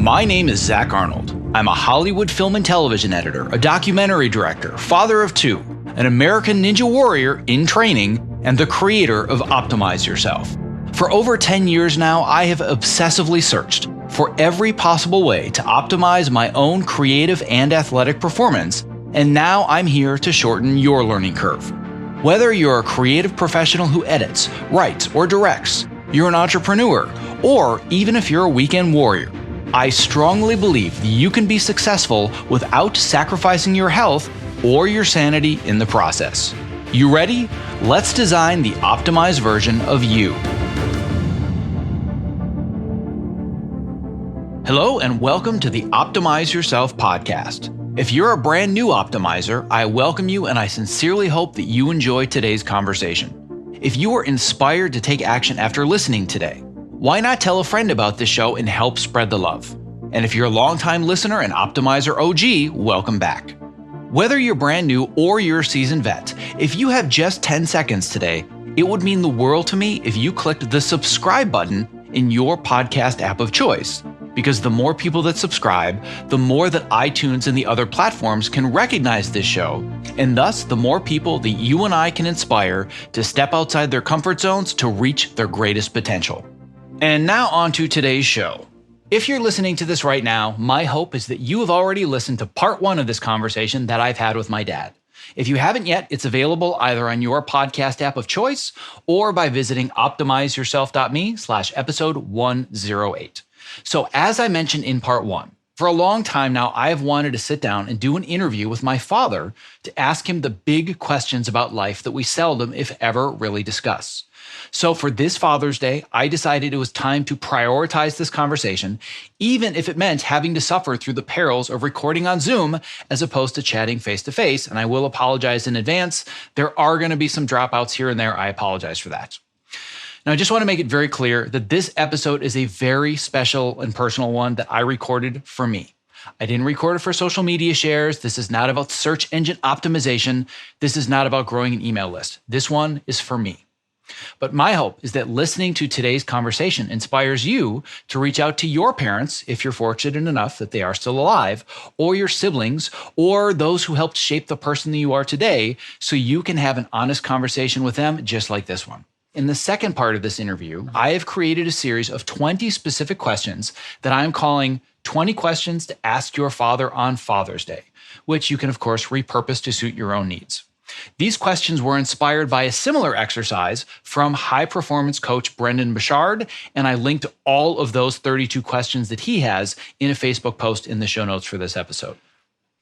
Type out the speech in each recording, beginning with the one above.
My name is Zach Arnold. I'm a Hollywood film and television editor, a documentary director, father of two, an American Ninja Warrior in training, and the creator of Optimize Yourself. For over 10 years now, I have obsessively searched for every possible way to optimize my own creative and athletic performance, and now I'm here to shorten your learning curve. Whether you're a creative professional who edits, writes, or directs, you're an entrepreneur, or even if you're a weekend warrior, I strongly believe that you can be successful without sacrificing your health or your sanity in the process. You ready? Let's design the optimized version of you. Hello and welcome to the Optimize Yourself podcast. If you're a brand new optimizer, I welcome you and I sincerely hope that you enjoy today's conversation. If you are inspired to take action after listening today, why not tell a friend about this show and help spread the love? And if you're a longtime listener and Optimizer OG, welcome back. Whether you're brand new or you're a seasoned vet, if you have just 10 seconds today, it would mean the world to me if you clicked the subscribe button in your podcast app of choice. Because the more people that subscribe, the more that iTunes and the other platforms can recognize this show, and thus the more people that you and I can inspire to step outside their comfort zones to reach their greatest potential. And now on to today's show. If you're listening to this right now, my hope is that you have already listened to part one of this conversation that I've had with my dad. If you haven't yet, it's available either on your podcast app of choice or by visiting optimizeyourself.me/episode 108. So as I mentioned in part one, for a long time now, I have wanted to sit down and do an interview with my father to ask him the big questions about life that we seldom, if ever, really discuss. So for this Father's Day, I decided it was time to prioritize this conversation, even if it meant having to suffer through the perils of recording on Zoom as opposed to chatting face to face. And I will apologize in advance. There are going to be some dropouts here and there. I apologize for that. Now, I just want to make it very clear that this episode is a very special and personal one that I recorded for me. I didn't record it for social media shares. This is not about search engine optimization. This is not about growing an email list. This one is for me. But my hope is that listening to today's conversation inspires you to reach out to your parents, if you're fortunate enough that they are still alive, or your siblings, or those who helped shape the person that you are today, so you can have an honest conversation with them just like this one. In the second part of this interview, I have created a series of 20 specific questions that I'm calling 20 questions to ask your father on Father's Day, which you can, of course, repurpose to suit your own needs. These questions were inspired by a similar exercise from high-performance coach Brendon Burchard, and I linked all of those 32 questions that he has in a Facebook post in the show notes for this episode.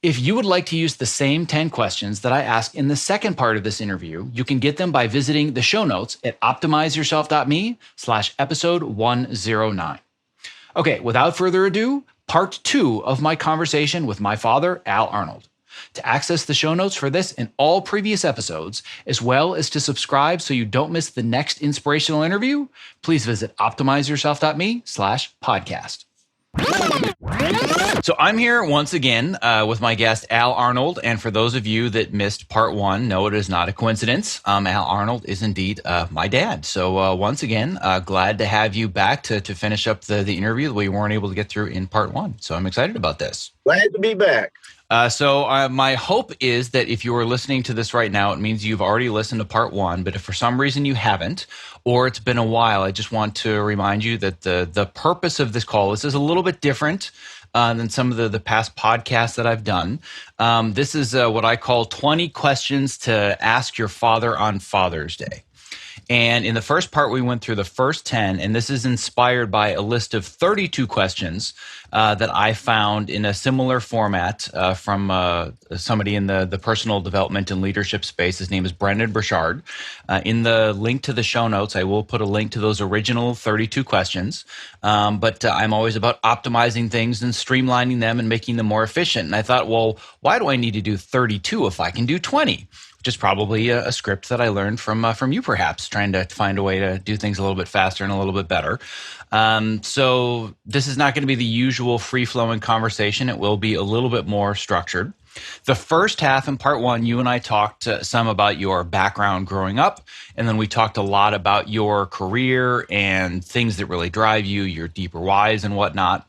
If you would like to use the same 10 questions that I asked in the second part of this interview, you can get them by visiting the show notes at optimizeyourself.me/episode 109. Okay, without further ado, part two of my conversation with my father, Al Arnold. To access the show notes for this and all previous episodes, as well as to subscribe so you don't miss the next inspirational interview, please visit optimizeyourself.me/podcast. So I'm here once again with my guest, Al Arnold. And for those of you that missed part one, no, it is not a coincidence. Al Arnold is indeed my dad. So once again, glad to have you back to finish up the interview that we weren't able to get through in part one. So I'm excited about this. Glad to be back. So my hope is that if you are listening to this right now, it means you've already listened to part one. But if for some reason you haven't, or it's been a while, I just want to remind you that the purpose of this call, this is a little bit different than some of the past podcasts that I've done. This is what I call 20 questions to ask your father on Father's Day. And in the first part, we went through the first 10, and this is inspired by a list of 32 questions that I found in a similar format from somebody in the personal development and leadership space. His name is Brendon Burchard. In the link to the show notes, I will put a link to those original 32 questions. But I'm always about optimizing things and streamlining them and making them more efficient. And I thought, well, why do I need to do 32 if I can do 20? Which is probably a script that I learned from you, perhaps, trying to find a way to do things a little bit faster and a little bit better. So this is not going to be the usual free-flowing conversation. It will be a little bit more structured. The first half in part one, you and I talked some about your background growing up, and then we talked a lot about your career and things that really drive you, your deeper whys and whatnot.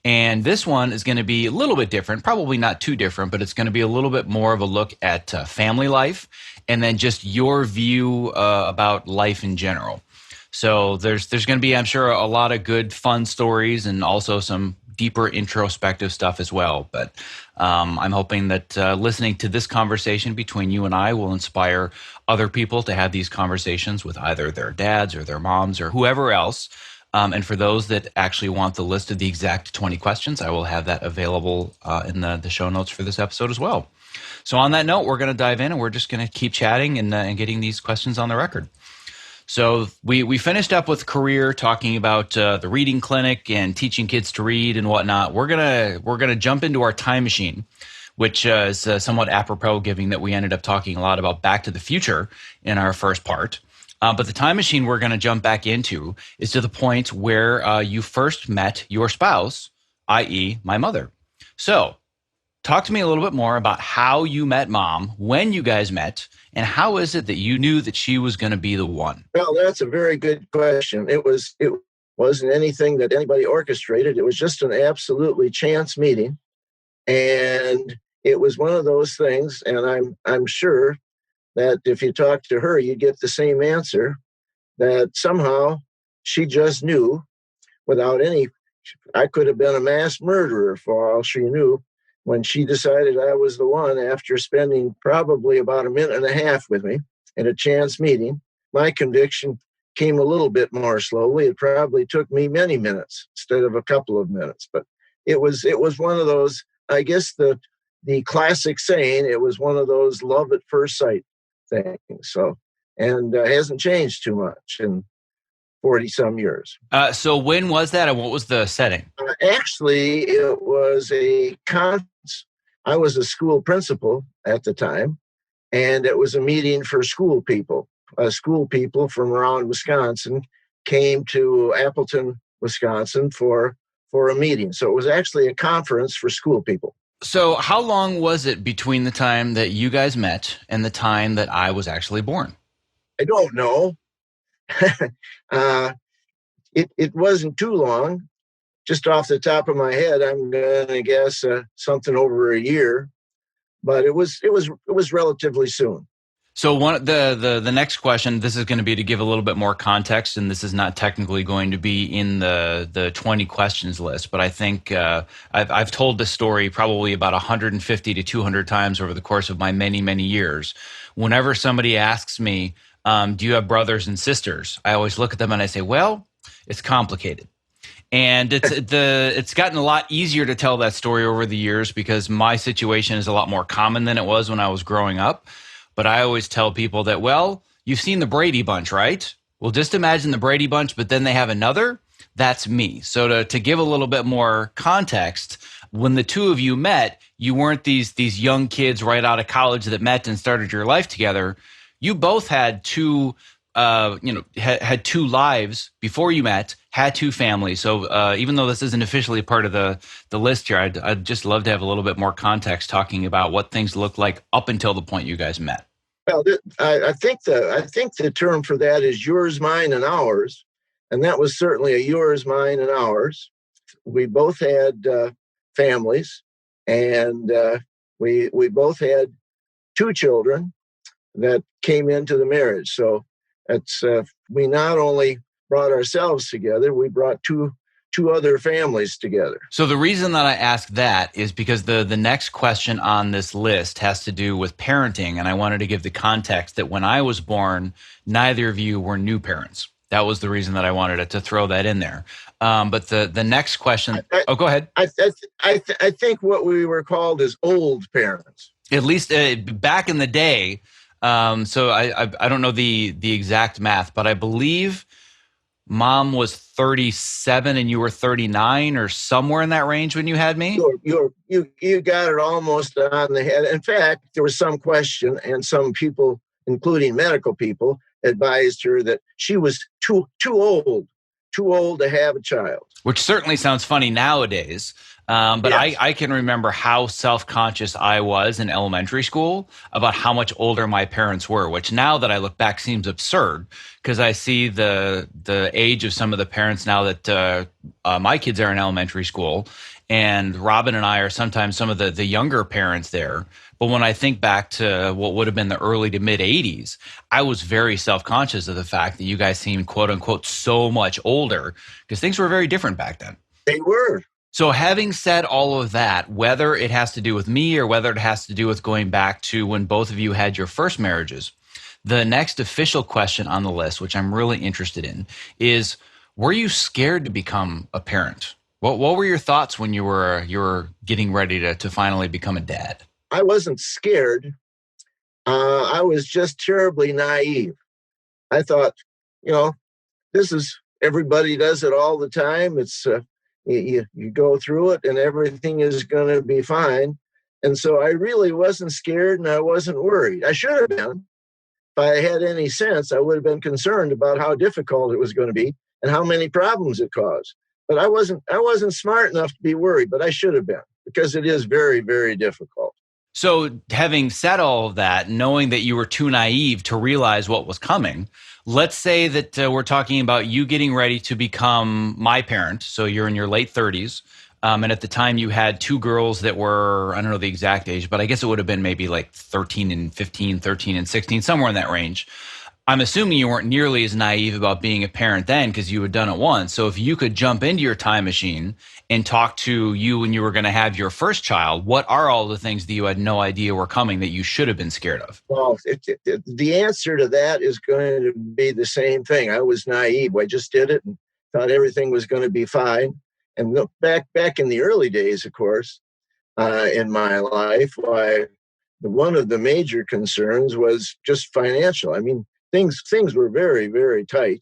And this one is going to be a little bit different, probably not too different, but it's going to be a little bit more of a look at family life and then just your view about life in general. So there's going to be, I'm sure, a lot of good, fun stories and also some deeper introspective stuff as well. But I'm hoping that listening to this conversation between you and I will inspire other people to have these conversations with either their dads or their moms or whoever else. And for those that actually want the list of the exact 20 questions, I will have that available in the show notes for this episode as well. So on that note, we're going to dive in and we're just going to keep chatting and getting these questions on the record. So we finished up with career, talking about the reading clinic and teaching kids to read and whatnot. We're gonna jump into our time machine, which is somewhat apropos, given that we ended up talking a lot about Back to the Future in our first part. But the time machine we're going to jump back into is to the point where you first met your spouse, i.e., my mother. So talk to me a little bit more about how you met Mom, when you guys met, and how is it that you knew that she was going to be the one? Well, that's a very good question. It wasn't anything that anybody orchestrated. It was just an absolutely chance meeting. And it was one of those things, and I'm sure that if you talk to her, you get the same answer, that somehow she just knew without any, I could have been a mass murderer for all she knew, when she decided I was the one after spending probably about a minute and a half with me in a chance meeting. My conviction came a little bit more slowly. It probably took me many minutes instead of a couple of minutes, but it was one of those, I guess the classic saying, it was one of those love at first sight things. So, and hasn't changed too much in 40 some years. So when was that and what was the setting? Actually, it was I was a school principal at the time, and it was a meeting for school people. School people from around Wisconsin came to Appleton, Wisconsin for a meeting. So it was actually a conference for school people. So how long was it between the time that you guys met and the time that I was actually born? I don't know. It wasn't too long. Just off the top of my head, I'm going to guess something over a year, but it was relatively soon. So the next question, this is going to be to give a little bit more context, and this is not technically going to be in the 20 questions list, but I think I've told this story probably about 150 to 200 times over the course of my many, many years. Whenever somebody asks me, do you have brothers and sisters? I always look at them and I say, well, it's complicated. And it's gotten a lot easier to tell that story over the years because my situation is a lot more common than it was when I was growing up. But I always tell people that, well, you've seen the Brady Bunch, right? Well, just imagine the Brady Bunch, but then they have another. That's me. So to give a little bit more context, when the two of you met, you weren't these young kids right out of college that met and started your life together. You both had had two lives before you met, had two families. So even though this isn't officially part of the list here, I'd just love to have a little bit more context talking about what things looked like up until the point you guys met. Well, I think the term for that is yours, mine, and ours, and that was certainly a yours, mine, and ours. We both had families, and we both had two children that came into the marriage. So it's we not only brought ourselves together, we brought two other families together. So the reason that I ask that is because the next question on this list has to do with parenting, and I wanted to give the context that when I was born, neither of you were new parents. That was the reason that I wanted to throw that in there. But the next question, go ahead. I think what we were called is old parents. At least back in the day. So I don't know the exact math, but I believe Mom was 37 and you were 39 or somewhere in that range when you had me. You got it almost on the head. In fact, there was some question, and some people, including medical people, advised her that she was too old to have a child. Which certainly sounds funny nowadays. But Yes. I can remember how self-conscious I was in elementary school about how much older my parents were, which now that I look back seems absurd because I see the age of some of the parents now that my kids are in elementary school, and Robin and I are sometimes some of the younger parents there. But when I think back to what would have been the early to mid 80s, I was very self-conscious of the fact that you guys seemed quote unquote so much older because things were very different back then. They were. So, having said all of that, whether it has to do with me or whether it has to do with going back to when both of you had your first marriages, the next official question on the list, which I'm really interested in, is were you scared to become a parent? What were your thoughts when you were getting ready to finally become a dad? I wasn't scared. I was just terribly naive. I thought, you know, this is everybody does it all the time. It's you go through it and everything is going to be fine. And so I really wasn't scared and I wasn't worried. I should have been. If I had any sense, I would have been concerned about how difficult it was going to be and how many problems it caused. But I wasn't smart enough to be worried, but I should have been because it is very, very difficult. So, having said all of that, knowing that you were too naive to realize what was coming, let's say that we're talking about you getting ready to become my parent. So, you're in your late 30s. And at the time, you had two girls that were, I don't know the exact age, but I guess it would have been maybe like 13 and 15, 13 and 16, somewhere in that range. I'm assuming you weren't nearly as naive about being a parent then because you had done it once. So if you could jump into your time machine and talk to you when you were going to have your first child, what are all the things that you had no idea were coming that you should have been scared of? Well, the answer to that is going to be the same thing. I was naive. I just did it and thought everything was going to be fine. And look back in the early days, of course, in my life, one of the major concerns was just financial. I mean, things were very, very tight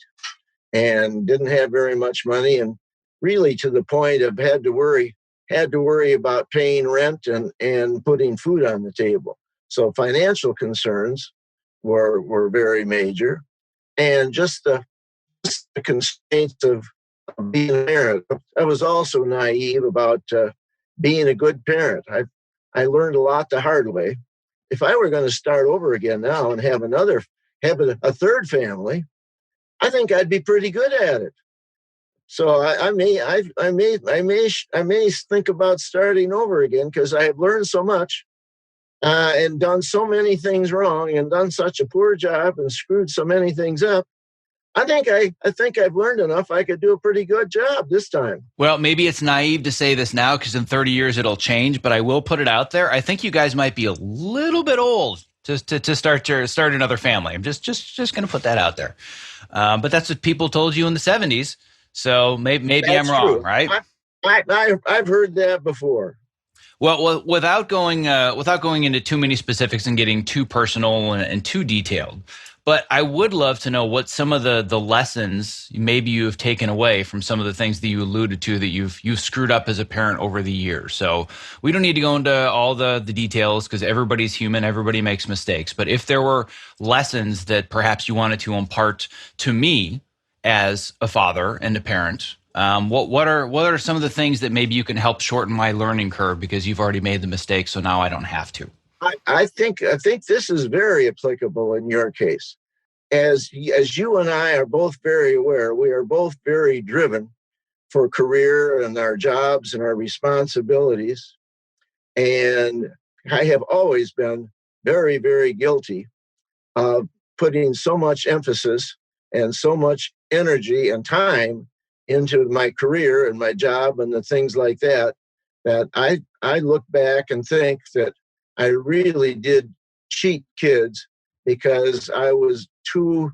and didn't have very much money, and really to the point of had to worry about paying rent and putting food on the table. So financial concerns were very major, and just the constraints of being a parent. I was also naive about being a good parent. I learned a lot the hard way. If I were going to start over again now and have a third family, I think I'd be pretty good at it. So I may think about starting over again because I have learned so much and done so many things wrong and done such a poor job and screwed so many things up. I think I've learned enough. I could do a pretty good job this time. Well, maybe it's naive to say this now because in 30 years it'll change, but I will put it out there. I think you guys might be a little bit old to start another family. I'm just going to put that out there. But that's what people told you in the 70s. So maybe I'm That's wrong, true. right? I've heard that before. Well, without going into too many specifics and getting too personal and too detailed, but I would love to know what some of the lessons maybe you have taken away from some of the things that you alluded to that you've screwed up as a parent over the years. So we don't need to go into all the details because everybody's human, everybody makes mistakes. But if there were lessons that perhaps you wanted to impart to me as a father and a parent, what are some of the things that maybe you can help shorten my learning curve because you've already made the mistake, so now I don't have to? I think this is very applicable in your case. As you and I are both very aware, we are both very driven for career and our jobs and our responsibilities. And I have always been very, very guilty of putting so much emphasis and so much energy and time into my career and my job and the things like that, that I look back and think that I really did cheat kids because I was too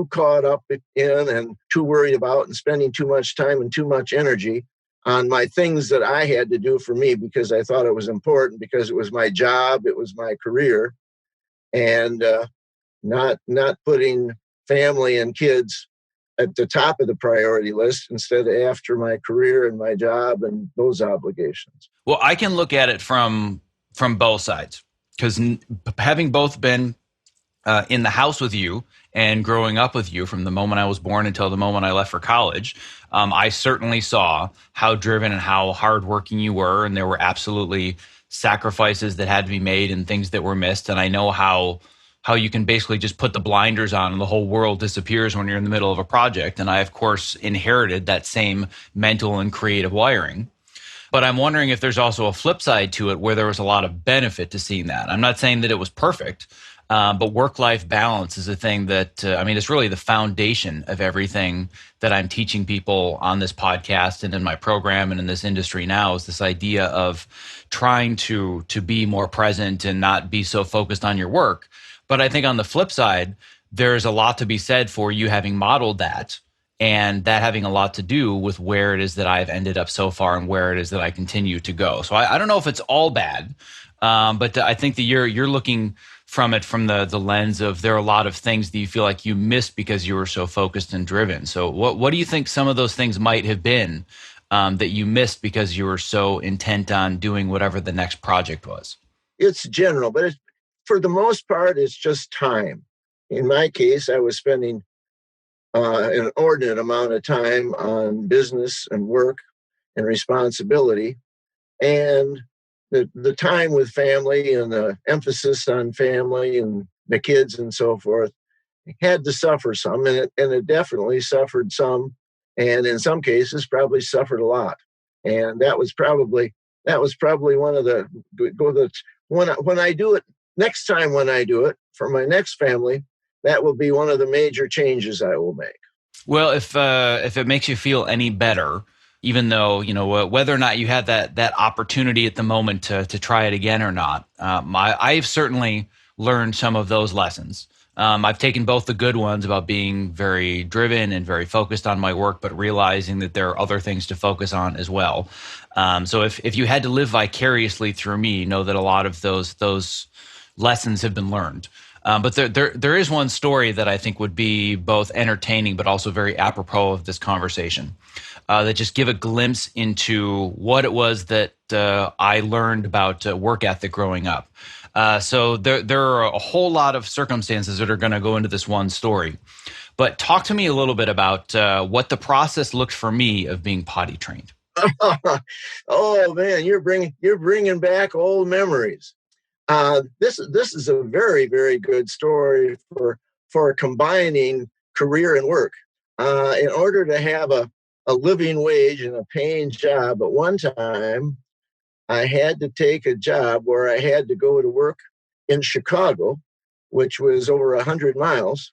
caught up in and too worried about and spending too much time and too much energy on my things that I had to do for me because I thought it was important because it was my job, it was my career, and not putting family and kids at the top of the priority list instead of after my career and my job and those obligations. Well, I can look at it from both sides because having both been in the house with you and growing up with you from the moment I was born until the moment I left for college, I certainly saw how driven and how hardworking you were. And there were absolutely sacrifices that had to be made and things that were missed. And I know how you can basically just put the blinders on and the whole world disappears when you're in the middle of a project. And I, of course, inherited that same mental and creative wiring. But I'm wondering if there's also a flip side to it where there was a lot of benefit to seeing that. I'm not saying that it was perfect, but work-life balance is a thing that, it's really the foundation of everything that I'm teaching people on this podcast and in my program and in this industry now, is this idea of trying to be more present and not be so focused on your work. But I think on the flip side, there's a lot to be said for you having modeled that, and that having a lot to do with where it is that I've ended up so far and where it is that I continue to go. So I don't know if it's all bad, but I think that you're looking from it from the lens of there are a lot of things that you feel like you missed because you were so focused and driven. So what do you think some of those things might have been that you missed because you were so intent on doing whatever the next project was? It's general, but for the most part, it's just time. In my case, I was spending an inordinate amount of time on business and work and responsibility. And the time with family and the emphasis on family and the kids and so forth had to suffer some, and it definitely suffered some, and in some cases probably suffered a lot. And that was probably one of the when I do it next time, when I do it for my next family, that will be one of the major changes I will make. Well, if it makes you feel any better, even though, whether or not you had that opportunity at the moment to try it again or not, I've certainly learned some of those lessons. I've taken both the good ones about being very driven and very focused on my work, but realizing that there are other things to focus on as well. So if you had to live vicariously through me, know that a lot of those lessons have been learned. But there is one story that I think would be both entertaining but also very apropos of this conversation, that just give a glimpse into what it was that I learned about work ethic growing up. So there are a whole lot of circumstances that are going to go into this one story. But talk to me a little bit about what the process looked for me of being potty trained. Oh man, you're bringing back old memories. This is a very, very good story for combining career and work. In order to have a living wage and a paying job, at one time, I had to take a job where I had to go to work in Chicago, which was over 100 miles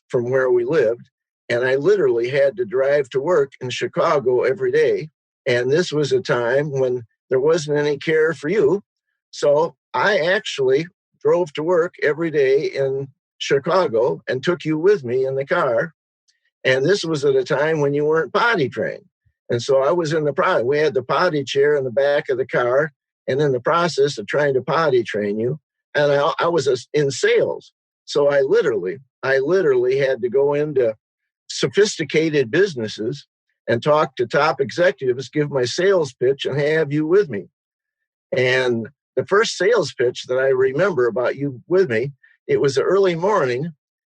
from where we lived. And I literally had to drive to work in Chicago every day. And this was a time when there wasn't any care for you. So I actually drove to work every day in Chicago and took you with me in the car. And this was at a time when you weren't potty trained. And so I was in we had the potty chair in the back of the car, and in the process of trying to potty train you. And I was in sales. So I literally had to go into sophisticated businesses and talk to top executives, give my sales pitch, and have you with me. And the first sales pitch that I remember about you with me, it was early morning,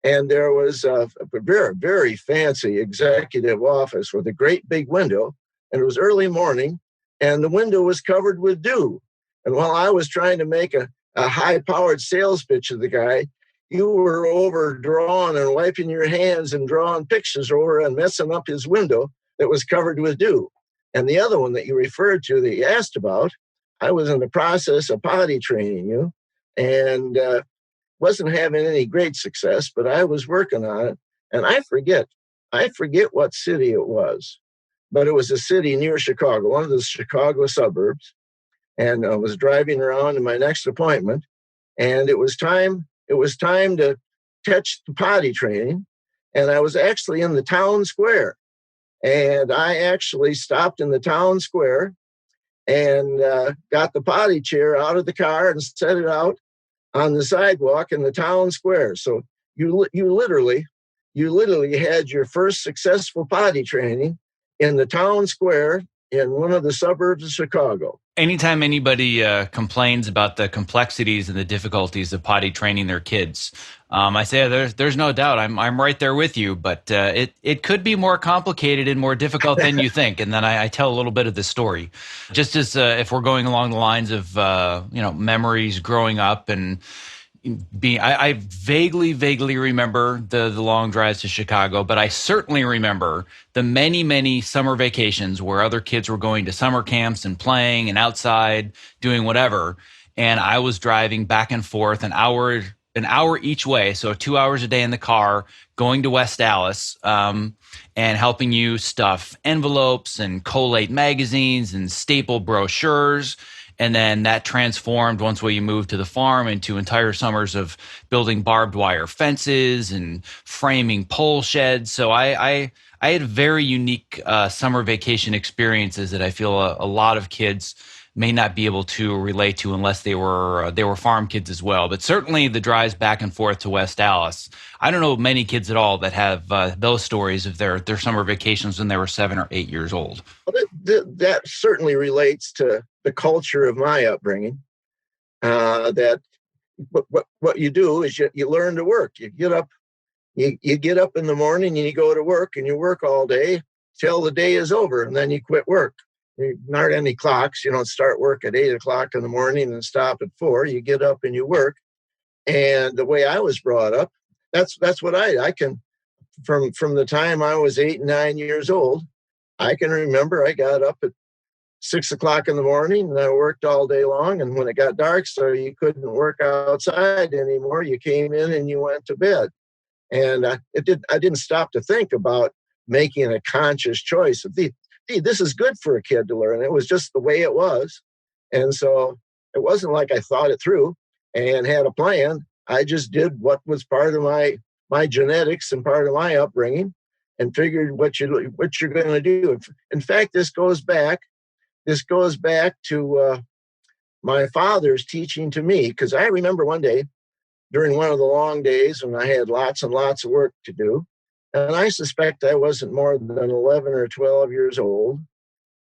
and there was a very, very fancy executive office with a great big window, and it was early morning, and the window was covered with dew. And while I was trying to make a high-powered sales pitch to the guy, you were overdrawing and wiping your hands and drawing pictures over and messing up his window that was covered with dew. And the other one that you referred to that you asked about, I was in the process of potty training you, and wasn't having any great success, but I was working on it. And I forget what city it was, but it was a city near Chicago, one of the Chicago suburbs. And I was driving around in my next appointment, and it was time to catch the potty training. And I was actually in the town square, and I actually stopped in the town square and got the potty chair out of the car and set it out on the sidewalk in the town square. So you literally had your first successful potty training in the town square in one of the suburbs of Chicago. Anytime anybody complains about the complexities and the difficulties of potty training their kids, I say there's no doubt I'm right there with you, but it could be more complicated and more difficult than you think. And then I tell a little bit of the story, just as if we're going along the lines of memories growing up and I vaguely remember the long drives to Chicago, but I certainly remember the many summer vacations where other kids were going to summer camps and playing and outside doing whatever, and I was driving back and forth an hour each way, so 2 hours a day in the car, going to West Dallas, and helping you stuff envelopes and collate magazines and staple brochures. And then that transformed once we moved to the farm into entire summers of building barbed wire fences and framing pole sheds. So I had very unique summer vacation experiences that I feel a lot of kids may not be able to relate to unless they were farm kids as well. But certainly the drives back and forth to West Dallas. I don't know many kids at all that have those stories of their summer vacations when they were 7 or 8 years old. Well, that certainly relates to the culture of my upbringing. That what you do is you learn to work. You get up in the morning and you go to work and you work all day till the day is over, and then you quit work. There aren't any clocks. You don't start work at 8 o'clock in the morning and stop at 4. You get up and you work. And the way I was brought up, that's what I can, from the time I was 8 and 9 years old, I can remember I got up at 6 o'clock in the morning and I worked all day long. And when it got dark, so you couldn't work outside anymore, you came in and you went to bed. And I didn't stop to think about making a conscious choice of this is good for a kid to learn. It was just the way it was. And so it wasn't like I thought it through and had a plan. I just did what was part of my genetics and part of my upbringing, and figured what you're going to do. In fact, this goes back to my father's teaching to me, because I remember one day during one of the long days when I had lots and lots of work to do, and I suspect I wasn't more than 11 or 12 years old,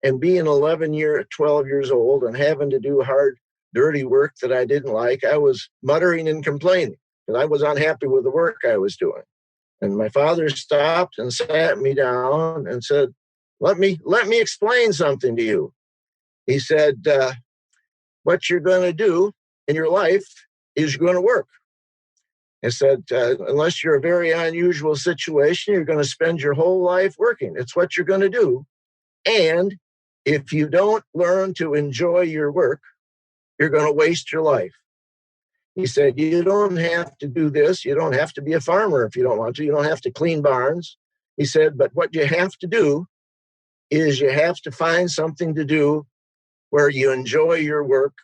and being 12 years old and having to do hard, dirty work that I didn't like, I was muttering and complaining because I was unhappy with the work I was doing. And my father stopped and sat me down and said, let me explain something to you. He said, what you're going to do in your life is you're going to work. He said, unless you're a very unusual situation, you're going to spend your whole life working. It's what you're going to do. And if you don't learn to enjoy your work, you're going to waste your life. He said, you don't have to do this. You don't have to be a farmer if you don't want to. You don't have to clean barns. He said, but what you have to do is you have to find something to do where you enjoy your work,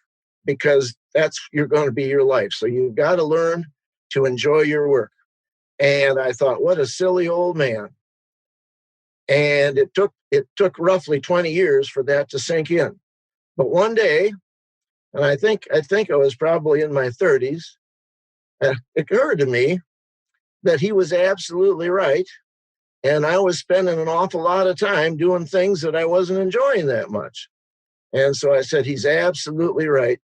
because you're going to be your life. So you've got to learn to enjoy your work. And I thought, what a silly old man. And it took roughly 20 years for that to sink in. But one day, and I think I was probably in my 30s, it occurred to me that he was absolutely right. And I was spending an awful lot of time doing things that I wasn't enjoying that much. And so I said, he's absolutely right.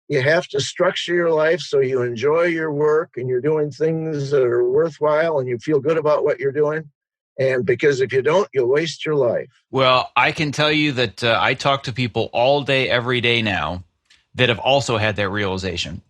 You have to structure your life so you enjoy your work and you're doing things that are worthwhile and you feel good about what you're doing. And because if you don't, you'll waste your life. Well, I can tell you that I talk to people all day, every day now that have also had that realization.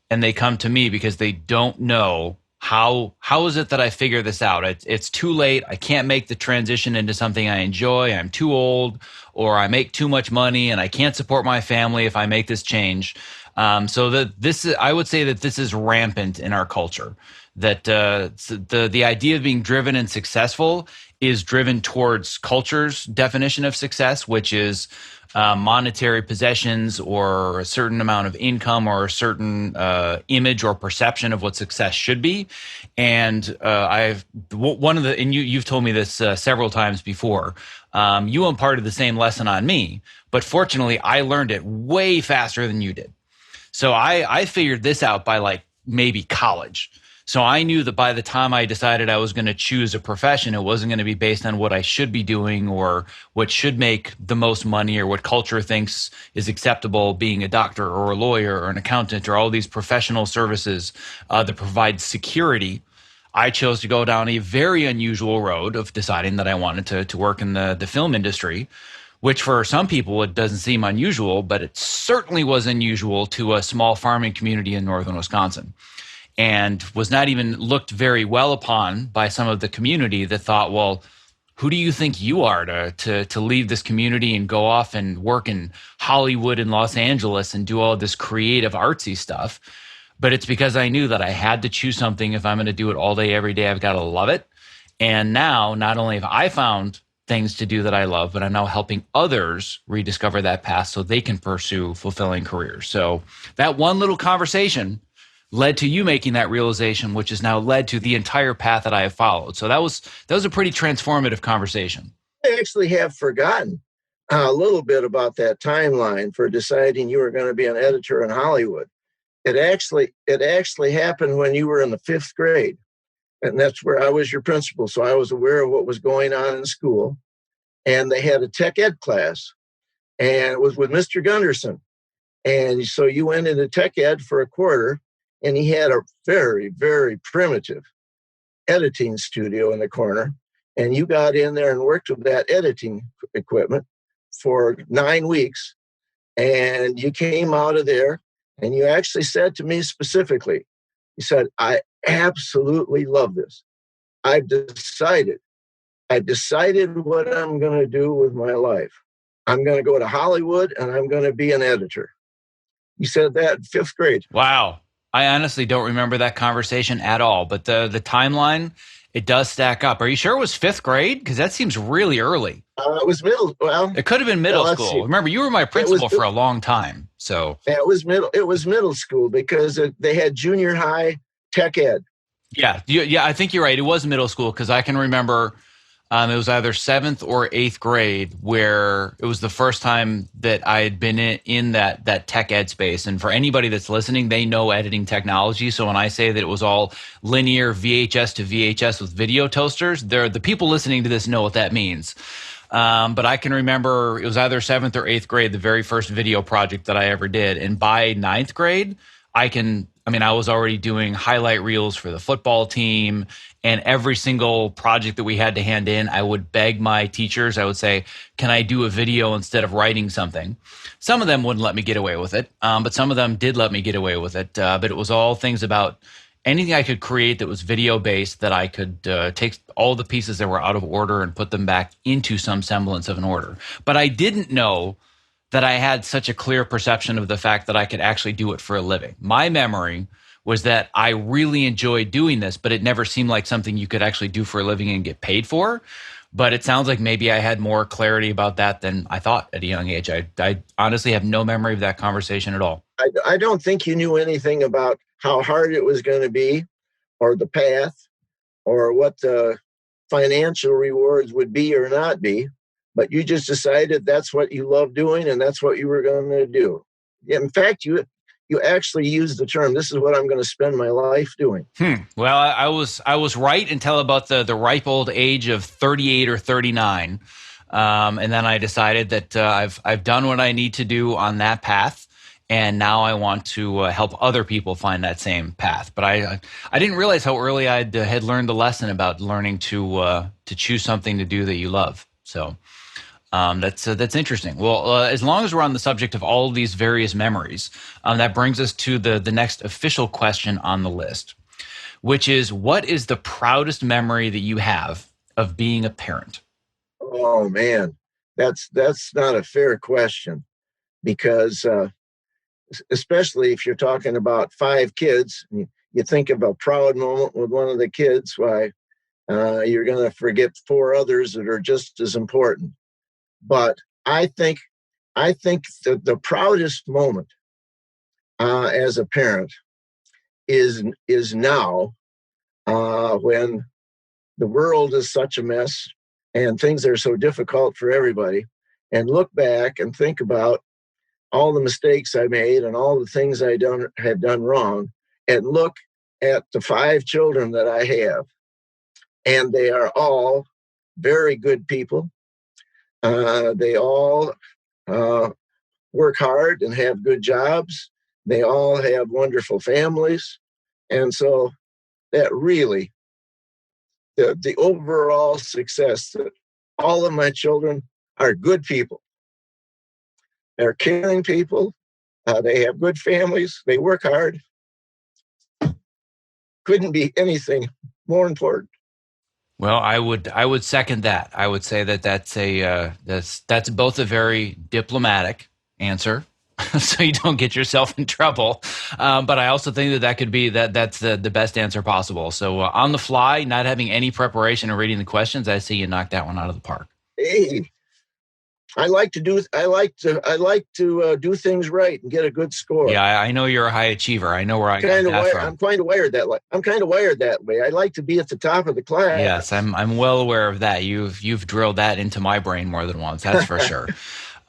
And they come to me because they don't know how is it that I figure this out? It's too late. I can't make the transition into something I enjoy. I'm too old, or I make too much money and I can't support my family if I make this change. I would say that this is rampant in our culture. That the idea of being driven and successful is driven towards culture's definition of success, which is monetary possessions or a certain amount of income or a certain image or perception of what success should be. And you've told me this several times before. You imparted the same lesson on me, but fortunately, I learned it way faster than you did. So I figured this out by maybe college. So I knew that by the time I decided I was going to choose a profession, it wasn't going to be based on what I should be doing or what should make the most money or what culture thinks is acceptable, being a doctor or a lawyer or an accountant or all these professional services that provide security. I chose to go down a very unusual road of deciding that I wanted to work in the film industry, which for some people it doesn't seem unusual, but it certainly was unusual to a small farming community in northern Wisconsin, and was not even looked very well upon by some of the community that thought, well, who do you think you are to leave this community and go off and work in Hollywood and Los Angeles and do all this creative artsy stuff? But it's because I knew that I had to choose something. If I'm going to do it all day, every day, I've got to love it. And now not only have I found things to do that I love, but I'm now helping others rediscover that path so they can pursue fulfilling careers. So that one little conversation led to you making that realization, which has now led to the entire path that I have followed. So that was a pretty transformative conversation. I actually have forgotten a little bit about that timeline for deciding you were going to be an editor in Hollywood. It actually happened when you were in the 5th grade, and that's where I was your principal. So I was aware of what was going on in school, and they had a tech ed class, and it was with Mr. Gunderson. And so you went into tech ed for a quarter, and he had a very, very primitive editing studio in the corner. And you got in there and worked with that editing equipment for 9 weeks. And you came out of there and you actually said to me specifically, you said, I absolutely love this. I've decided what I'm going to do with my life. I'm going to go to Hollywood and I'm going to be an editor. You said that in 5th grade. Wow. I honestly don't remember that conversation at all, but the timeline, it does stack up. Are you sure it was 5th grade? Because that seems really early. It was middle. Well, it could have been middle school. See. Remember, you were my principal for a long time. So yeah, it was middle school because they had junior high tech ed. Yeah, I think you're right. It was middle school because I can remember it was either 7th or 8th grade where it was the first time that I had been in that tech ed space. And for anybody that's listening, they know editing technology. So when I say that it was all linear VHS to VHS with video toasters, the people listening to this know what that means. But I can remember it was either 7th or 8th grade, the very first video project that I ever did. And by 9th grade, I was already doing highlight reels for the football team, and every single project that we had to hand in, I would beg my teachers. I would say, can I do a video instead of writing something? Some of them wouldn't let me get away with it, but some of them did let me get away with it. But it was all things about anything I could create that was video based that I could take all the pieces that were out of order and put them back into some semblance of an order. But I didn't know that I had such a clear perception of the fact that I could actually do it for a living. My memory was that I really enjoyed doing this, but it never seemed like something you could actually do for a living and get paid for. But it sounds like maybe I had more clarity about that than I thought at a young age. I honestly have no memory of that conversation at all. I don't think you knew anything about how hard it was going to be or the path or what the financial rewards would be or not be. But you just decided that's what you love doing and that's what you were going to do. In fact, you actually used the term, this is what I'm going to spend my life doing. Well, I was right until about the ripe old age of 38 or 39. And then I decided that I've done what I need to do on that path. And now I want to help other people find that same path. But I didn't realize how early I had learned the lesson about learning to choose something to do that you love. So that's interesting. Well, as long as we're on the subject of all of these various memories, that brings us to the next official question on the list, which is, what is the proudest memory that you have of being a parent? Oh man, that's not a fair question, because especially if you're talking about 5 kids, you think of a proud moment with one of the kids, why you're going to forget 4 others that are just as important. But I think that the proudest moment as a parent is now, when the world is such a mess and things are so difficult for everybody, and look back and think about all the mistakes I made and all the things had done wrong, and look at the 5 children that I have, and they are all very good people. They all work hard and have good jobs. They all have wonderful families. And so that really, the overall success that all of my children are good people. They're caring people. They have good families. They work hard. Couldn't be anything more important. Well, I would second that. I would say that that's both a very diplomatic answer, so you don't get yourself in trouble. But I also think that could be that's the best answer possible. So on the fly, not having any preparation and reading the questions, I see you knock that one out of the park. Hey, I like to do things right and get a good score. Yeah, I know you're a high achiever. I know where I got that from. I'm kind of wired that way. I like to be at the top of the class. Yes, I'm well aware of that. You've drilled that into my brain more than once. That's for sure.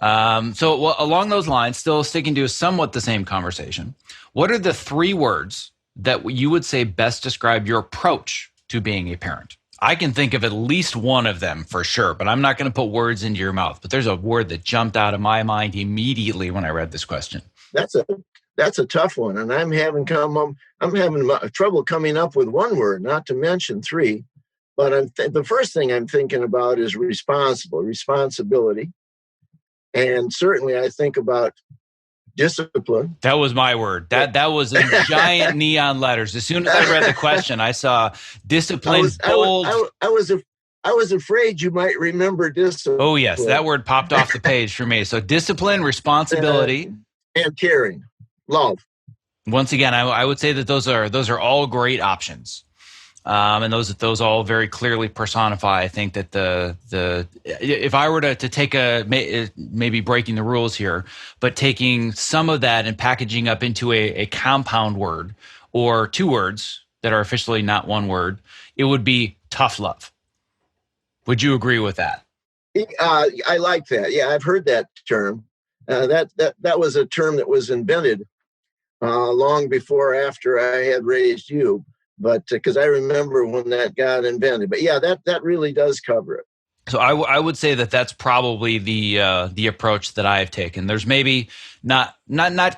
So along those lines, still sticking to somewhat the same conversation, what are the 3 words that you would say best describe your approach to being a parent? I can think of at least one of them for sure, but I'm not going to put words into your mouth. But there's a word that jumped out of my mind immediately when I read this question. That's a tough one, and I'm having trouble coming up with one word, not to mention 3. But the first thing I'm thinking about is responsibility, and certainly I think about discipline. That was my word. That was in giant neon letters. As soon as I read the question, I saw discipline bold. I was afraid you might remember discipline. Oh yes, that word popped off the page for me. So discipline, responsibility, and caring, love. Once again, I would say that those are all great options. And those all very clearly personify. I think that if I were to take maybe breaking the rules here, but taking some of that and packaging up into a compound word or 2 words that are officially not one word, it would be tough love. Would you agree with that? I like that. Yeah, I've heard that term. That was a term that was invented long before after I had raised you. But because I remember when that got invented. But yeah, that really does cover it. So I would say that that's probably the approach that I've taken. There's maybe not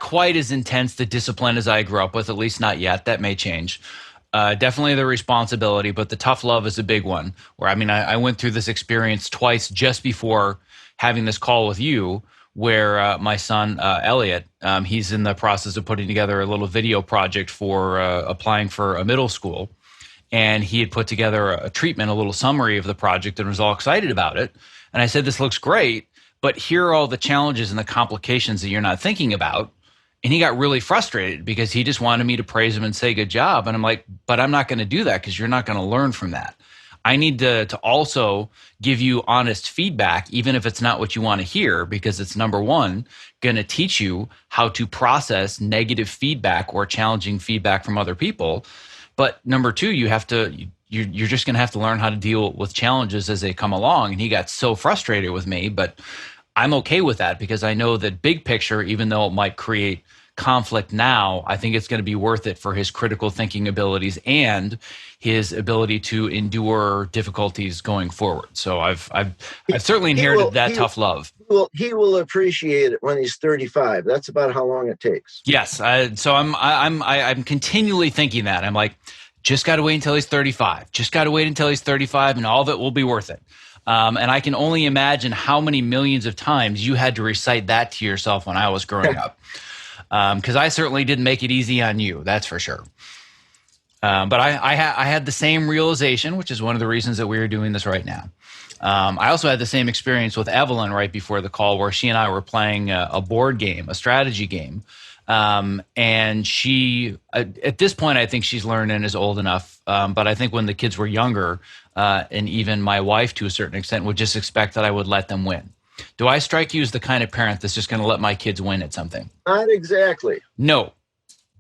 quite as intense the discipline as I grew up with, at least not yet. That may change. Definitely the responsibility, but the tough love is a big one. Where I went through this experience twice just before having this call with you, where my son, Elliot, he's in the process of putting together a little video project for applying for a middle school. And he had put together a treatment, a little summary of the project, and was all excited about it. And I said, this looks great, but here are all the challenges and the complications that you're not thinking about. And he got really frustrated because he just wanted me to praise him and say good job. And I'm like, but I'm not going to do that because you're not going to learn from that. I need to also give you honest feedback, even if it's not what you want to hear, because it's, number one, going to teach you how to process negative feedback or challenging feedback from other people. But number 2, you're just going to have to learn how to deal with challenges as they come along. And he got so frustrated with me, but I'm okay with that because I know that big picture, even though it might create conflict now, I think it's going to be worth it for his critical thinking abilities and his ability to endure difficulties going forward. So I've certainly inherited that tough love. He will appreciate it when he's 35. That's about how long it takes. Yes. So I'm continually thinking that. I'm like, just got to wait until he's 35. Just got to wait until he's 35, and all of it will be worth it. And I can only imagine how many millions of times you had to recite that to yourself when I was growing up. Because I certainly didn't make it easy on you, that's for sure. But I had the same realization, which is one of the reasons that we are doing this right now. I also had the same experience with Evelyn right before the call, where she and I were playing a board game, a strategy game. And she, at this point, I think she's learned and is old enough. But I think when the kids were younger, and even my wife to a certain extent would just expect that I would let them win. Do I strike you as the kind of parent that's just going to let my kids win at something? Not exactly. No.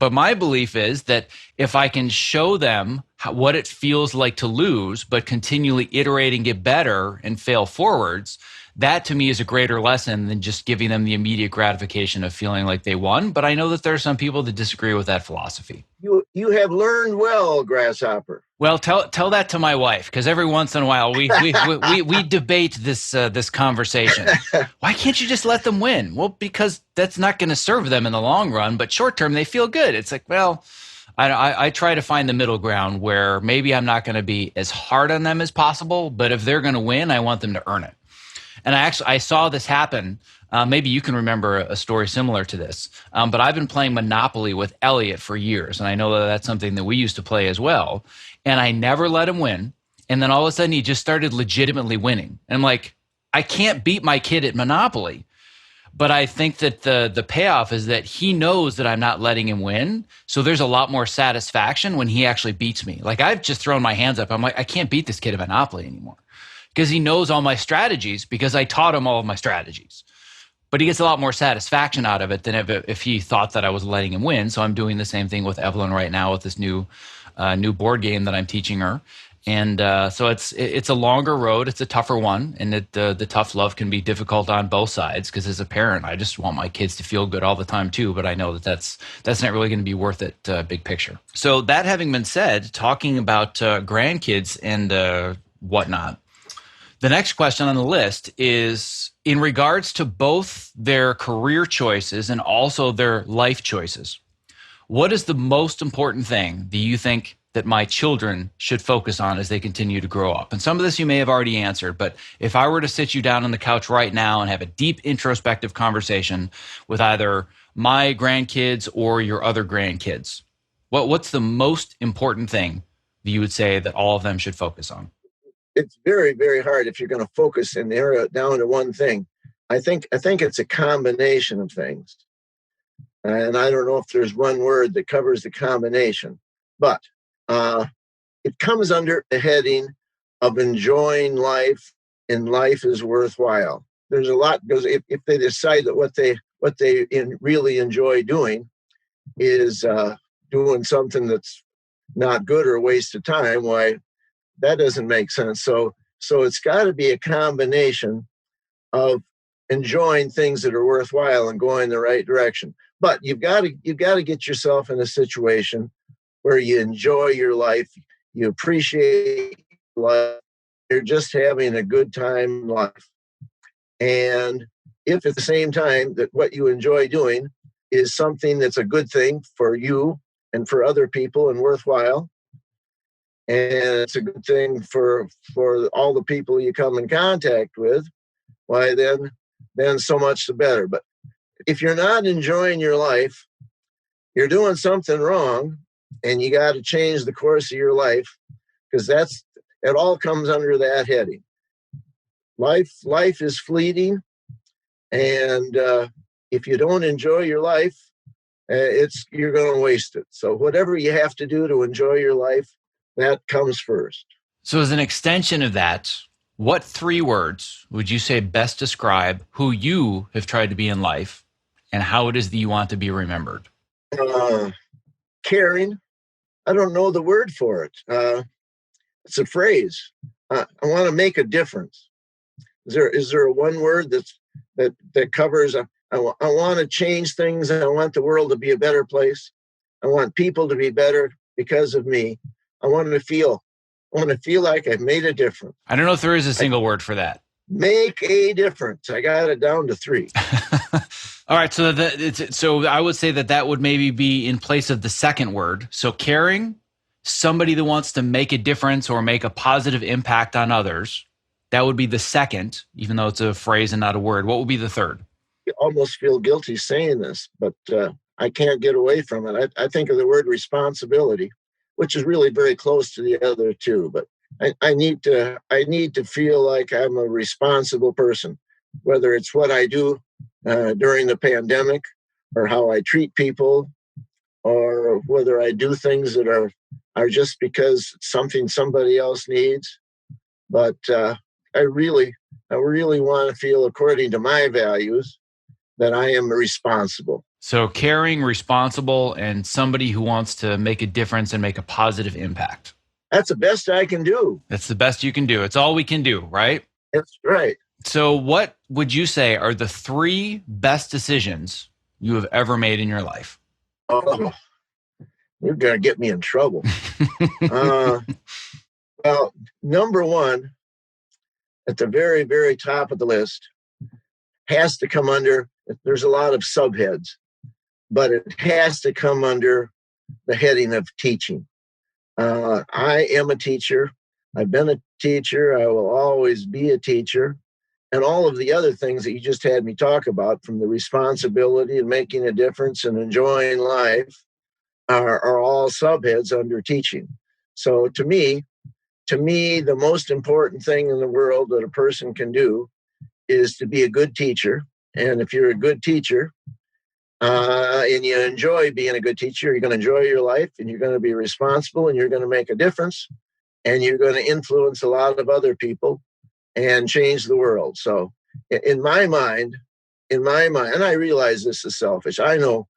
But my belief is that if I can show them what it feels like to lose, but continually iterate and get better and fail forwards, that to me is a greater lesson than just giving them the immediate gratification of feeling like they won. But I know that there are some people that disagree with that philosophy. You have learned well, Grasshopper. Well, tell that to my wife, because every once in a while we debate this conversation. Why can't you just let them win? Well, because that's not going to serve them in the long run, but short term they feel good. It's like, well, I try to find the middle ground where maybe I'm not going to be as hard on them as possible, but if they're going to win, I want them to earn it. And I saw this happen. Maybe you can remember a story similar to this. But I've been playing Monopoly with Elliot for years, and I know that that's something that we used to play as well. And I never let him win. And then all of a sudden, he just started legitimately winning. And I'm like, I can't beat my kid at Monopoly. But I think that the payoff is that he knows that I'm not letting him win. So there's a lot more satisfaction when he actually beats me. Like, I've just thrown my hands up. I'm like, I can't beat this kid at Monopoly anymore, because he knows all my strategies, because I taught him all of my strategies. But he gets a lot more satisfaction out of it than if he thought that I was letting him win. So I'm doing the same thing with Evelyn right now with this new board game that I'm teaching her. And so it's a longer road. It's a tougher one. And the tough love can be difficult on both sides, because as a parent, I just want my kids to feel good all the time too. But I know that's not really going to be worth it, big picture. So that having been said, talking about grandkids and whatnot, the next question on the list is in regards to both their career choices and also their life choices. What is the most important thing that you think that my children should focus on as they continue to grow up? And some of this you may have already answered, but if I were to sit you down on the couch right now and have a deep introspective conversation with either my grandkids or your other grandkids, what's the most important thing that you would say that all of them should focus on? It's very, very hard if you're going to focus and narrow it down to one thing. I think it's a combination of things. And I don't know if there's one word that covers the combination, but it comes under the heading of enjoying life, and life is worthwhile. There's a lot, because if they decide that what they really enjoy doing is doing something that's not good or a waste of time, why, that doesn't make sense. So it's got to be a combination of enjoying things that are worthwhile and going the right direction. But you've got to get yourself in a situation where you enjoy your life, you appreciate life, you're just having a good time in life. And if at the same time that what you enjoy doing is something that's a good thing for you and for other people and worthwhile, and it's a good thing for all the people you come in contact with, why then so much the better. But if you're not enjoying your life, you're doing something wrong, and you got to change the course of your life, because it all comes under that heading. Life is fleeting, and if you don't enjoy your life, you're going to waste it. So whatever you have to do to enjoy your life, that comes first. So as an extension of that, what 3 words would you say best describe who you have tried to be in life and how it is that you want to be remembered? Caring. I don't know the word for it. It's a phrase. I want to make a difference. Is there a one word that covers? I want to change things. I want the world to be a better place. I want people to be better because of me. I want to feel like I've made a difference. I don't know if there is a single word for that. Make a difference. I got it down to 3. All right. So I would say that would maybe be in place of the second word. So caring, somebody that wants to make a difference or make a positive impact on others. That would be the second, even though it's a phrase and not a word. What would be the third? I almost feel guilty saying this, but I can't get away from it. I think of the word responsibility, which is really very close to the other 2. But I need to feel like I'm a responsible person, whether it's what I do during the pandemic, or how I treat people, or whether I do things that are just because it's something somebody else needs. But I really want to feel, according to my values, that I am responsible. So caring, responsible, and somebody who wants to make a difference and make a positive impact. That's the best I can do. That's the best you can do. It's all we can do, right? That's right. So what would you say are the 3 best decisions you have ever made in your life? Oh, you're going to get me in trouble. Well, number one, at the very, very top of the list, has to come under, there's a lot of subheads, but it has to come under the heading of teaching. I am a teacher. I've been a teacher. I will always be a teacher. And all of the other things that you just had me talk about, from the responsibility and making a difference and enjoying life, are all subheads under teaching. So to me, the most important thing in the world that a person can do is to be a good teacher. And if you're a good teacher, and you enjoy being a good teacher, you're going to enjoy your life, and you're going to be responsible, and you're going to make a difference, and you're going to influence a lot of other people and change the world. So in my mind, and I realize this is selfish. I know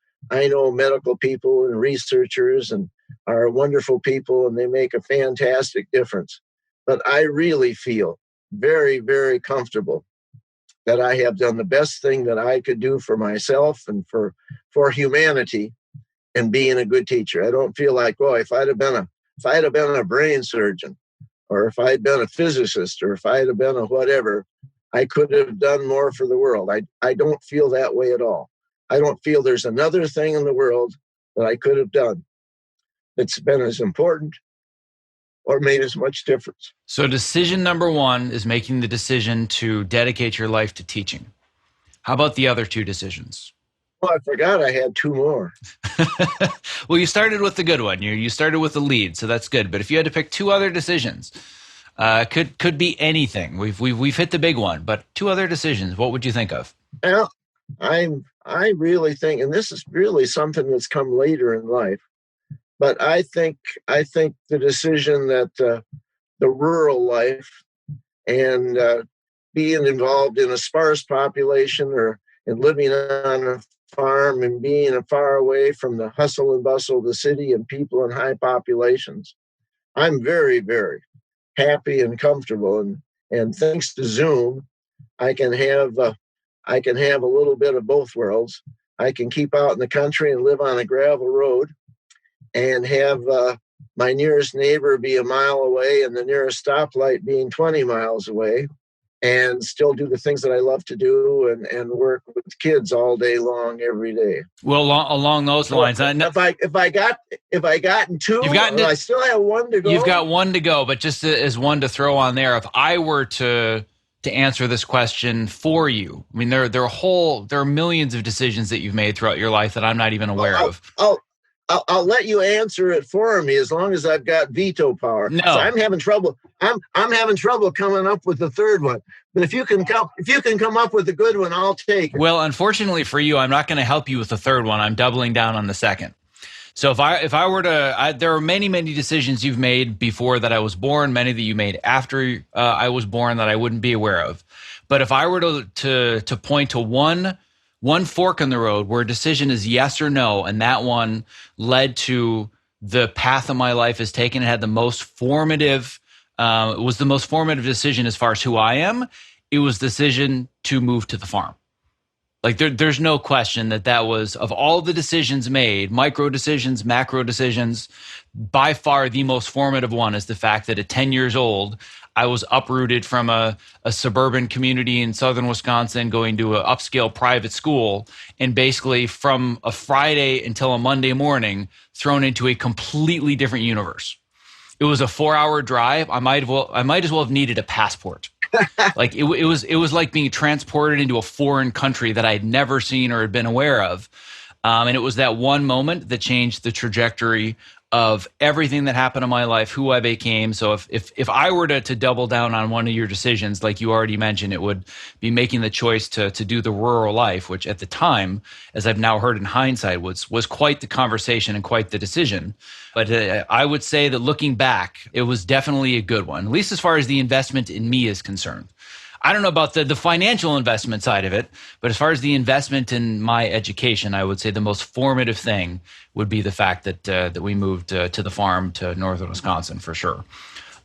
medical people and researchers and are wonderful people, and they make a fantastic difference. But I really feel very, very comfortable that I have done the best thing that I could do for myself and for humanity, and being a good teacher. I don't feel like, oh, if I'd have been a brain surgeon, or if I'd been a physicist, or if I'd have been a whatever, I could have done more for the world. I don't feel that way at all. I don't feel there's another thing in the world that I could have done that's been as important or made as much difference. So decision number 1 is making the decision to dedicate your life to teaching. How about the other 2 decisions? Oh, I forgot I had 2 more. Well, you started with the good one. You started with the lead, so that's good. But if you had to pick 2 other decisions, could be anything. We've hit the big one, but 2 other decisions. What would you think of? Well, I really think, and this is really something that's come later in life, but I think the decision that the rural life and being involved in a sparse population, or and living on a farm and being far away from the hustle and bustle of the city and people in high populations, I'm very, very happy and comfortable. And thanks to Zoom, I can have a little bit of both worlds. I can keep out in the country and live on a gravel road, and have my nearest neighbor be a mile away and the nearest stoplight being 20 miles away, and still do the things that I love to do, and work with kids all day long, every day. Well, along those lines, if I gotten 2, I still have 1 to go. You've got 1 to go, but just as 1 to throw on there, if I were to answer this question for you, I mean, there are millions of decisions that you've made throughout your life that I'm not even aware of. I'll let you answer it for me, as long as I've got veto power. No, so I'm having trouble. I'm having trouble coming up with the third one. But if you can come up with a good one, I'll take it. Well, unfortunately for you, I'm not going to help you with the third one. I'm doubling down on the second. So if I were to, there are many decisions you've made before that I was born, many that you made after I was born that I wouldn't be aware of. But if I were to point to one fork in the road where a decision is yes or no, and that one led to the path that my life has taken, it had the most formative, it was the most formative decision as far as who I am. It was the decision to move to the farm. Like there's no question that was, of all the decisions made, micro decisions, macro decisions, by far the most formative one is the fact that at 10 years old, I was uprooted from a suburban community in southern Wisconsin, going to an upscale private school, and basically from a Friday until a Monday morning, thrown into a completely different universe. It was a 4-hour drive. I might as well have needed a passport. Like it was like being transported into a foreign country that I had never seen or had been aware of. And it was that one moment that changed the trajectory of everything that happened in my life, who I became. So if I were to double down on one of your decisions, like you already mentioned, it would be making the choice to do the rural life, which at the time, as I've now heard in hindsight, was quite the conversation and quite the decision. But I would say that looking back, it was definitely a good one, at least as far as the investment in me is concerned. I don't know about the financial investment side of it, but as far as the investment in my education, I would say the most formative thing would be the fact that we moved to the farm to northern Wisconsin, for sure.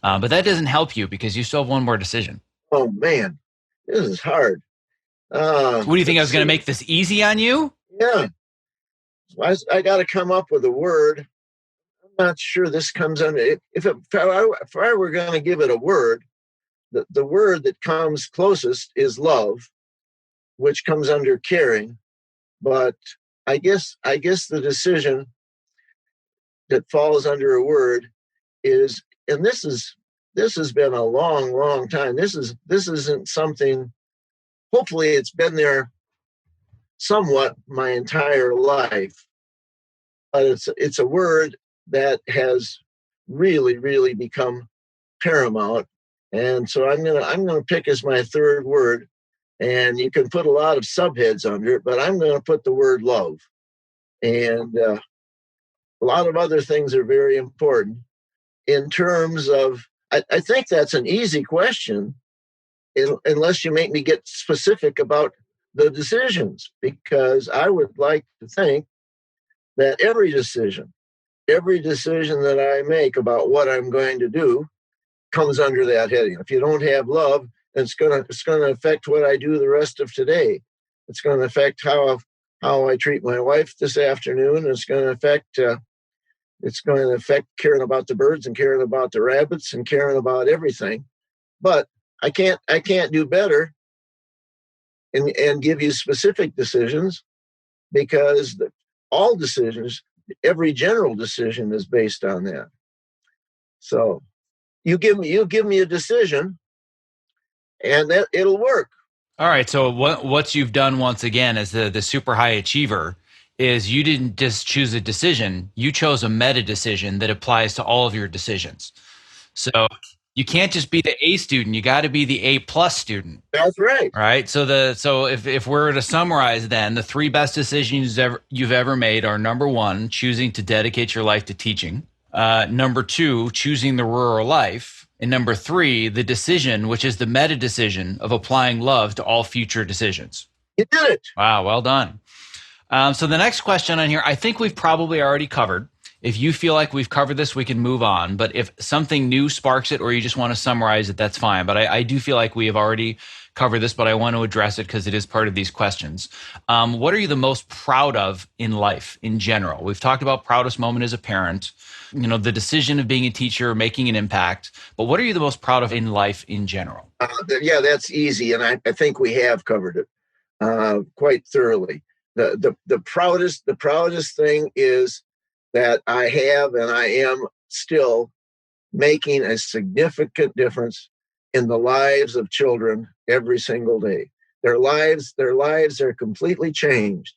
But that doesn't help you because you still have one more decision. Oh, man. This is hard. What do you think? I Let's was going to see. make this easy on you? Yeah, I got to come up with a word. I'm not sure this comes under. If I were going to give it a word, the word that comes closest is love, which comes under caring. But I guess the decision that falls under a word is, and this has been a long, long time. This isn't something. Hopefully, it's been there somewhat my entire life, but it's a word that has really, really become paramount. And so I'm gonna pick as my third word, and you can put a lot of subheads under it, but I'm gonna put the word love. And a lot of other things are very important in terms of. I think that's an easy question, unless you make me get specific about the decisions, because I would like to think that every decision that I make about what I'm going to do comes under that heading. If you don't have love, it's gonna affect what I do the rest of today. It's going to affect how I treat my wife this afternoon. It's going to affect caring about the birds and caring about the rabbits and caring about everything. But I can't do better and give you specific decisions, because all decisions, every general decision is based on that. So you give me a decision, and that it'll work. All right. So what you've done once again as the super high achiever is you didn't just choose a decision, you chose a meta decision that applies to all of your decisions. So you can't just be the A student, you got to be the A plus student. That's right. Right. So if we're to summarize, then the three best decisions you've ever made are: number one, choosing to dedicate your life to teaching; number two, choosing the rural life; and number three, the decision, which is the meta decision of applying love to all future decisions. You did it. Wow, well done. So the next question on here, I think we've probably already covered. If you feel like we've covered this, we can move on. But if something new sparks it, or you just want to summarize it, that's fine. But I do feel like we have already covered this, but I want to address it because it is part of these questions. What are you the most proud of in life in general? We've talked about proudest moment as a parent, the decision of being a teacher, making an impact. But what are you the most proud of in life in general? Yeah, that's easy, and I think we have covered it quite thoroughly. The proudest thing is that I have and I am still making a significant difference in the lives of children every single day. Their lives are completely changed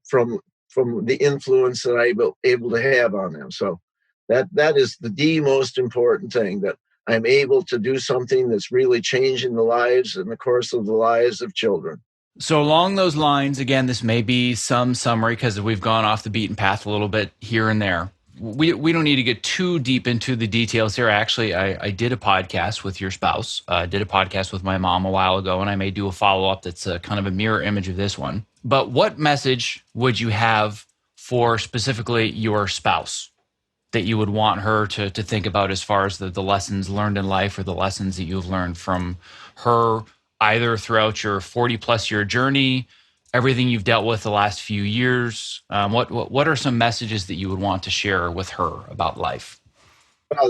from the influence that I'm able to have on them. So that is the most important thing, that I'm able to do something that's really changing the lives and the course of the lives of children. So along those lines, again, this may be some summary because we've gone off the beaten path a little bit here and there. We don't need to get too deep into the details here. Actually, I did a podcast with your spouse. I did a podcast with my mom a while ago, and I may do a follow-up that's kind of a mirror image of this one. But what message would you have for specifically your spouse that you would want her to think about as far as the lessons learned in life, or the lessons that you've learned from her, either throughout your 40 plus year journey, everything you've dealt with the last few years? What are some messages that you would want to share with her about life? Well,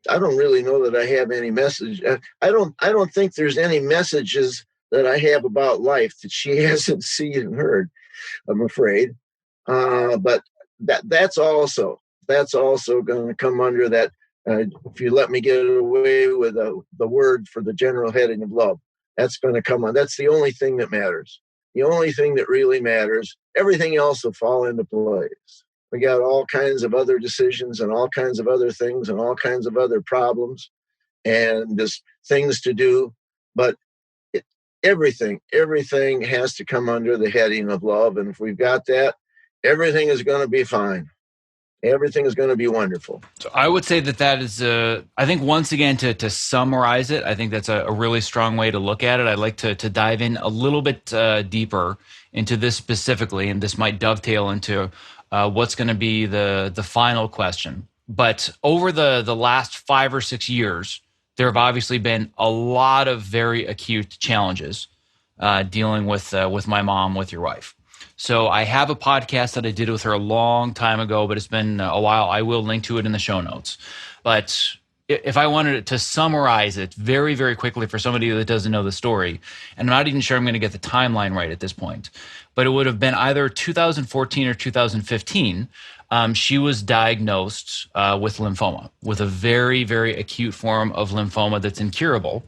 I don't really know that I have any message. I don't think there's any messages that I have about life that she hasn't seen and heard, I'm afraid. But that's also going to come under that. If you let me get away with the word for the general heading of love, that's going to come on. That's the only thing that matters. The only thing that really matters. Everything else will fall into place. We got all kinds of other decisions and all kinds of other things and all kinds of other problems and just things to do. But it, everything has to come under the heading of love. And if we've got that, everything is going to be fine. Everything is going to be wonderful. So I would say that is, I think, once again, to summarize it, I think that's a really strong way to look at it. I'd like to dive in a little bit deeper into this specifically, and this might dovetail into what's going to be the final question. But over the last 5 or 6 years, there have obviously been a lot of very acute challenges dealing with my mom, with your wife. So I have a podcast that I did with her a long time ago, but it's been a while. I will link to it in the show notes. But if I wanted to summarize it very, very quickly for somebody that doesn't know the story, and I'm not even sure I'm going to get the timeline right at this point, but it would have been either 2014 or 2015. She was diagnosed with lymphoma, with a very, very acute form of lymphoma that's incurable.